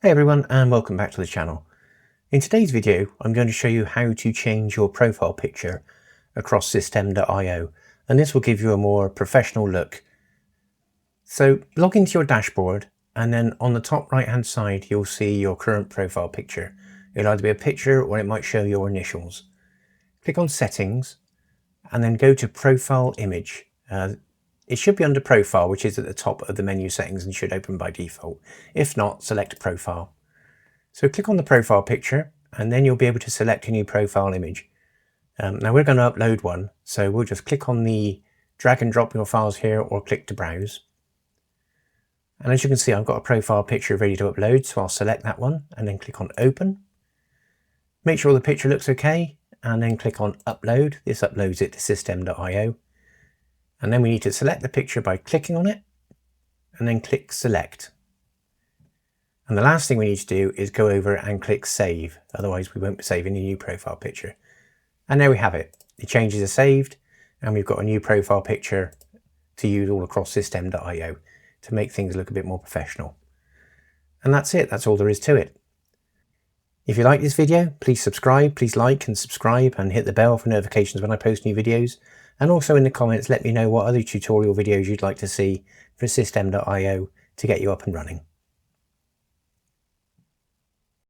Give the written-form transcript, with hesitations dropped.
Hey everyone, and welcome back to the channel. In today's video I'm going to show you how to change your profile picture across System.io, and this will give you a more professional look. So log into your dashboard, and then on the top right hand side you'll see your current profile picture. It'll either be a picture or it might show your initials. Click on Settings and then go to Profile Image. It should be under Profile, which is at the top of the menu settings and should open by default. If not, select Profile. So click on the profile picture and then you'll be able to select a new profile image. Now we're going to upload one, so we'll just click on the drag and drop your files here or click to browse. And as you can see, I've got a profile picture ready to upload, so I'll select that one and then click on Open. Make sure the picture looks okay and then click on Upload. This uploads it to System.io. And then we need to select the picture by clicking on it and then click Select. And the last thing we need to do is go over and click Save, otherwise we won't be saving a new profile picture. And there we have it. The changes are saved and we've got a new profile picture to use all across System.io to make things look a bit more professional. And that's it, that's all there is to it. If you like this video, please subscribe, please like and subscribe and hit the bell for notifications when I post new videos. And also in the comments let me know what other tutorial videos you'd like to see for System.io to get you up and running.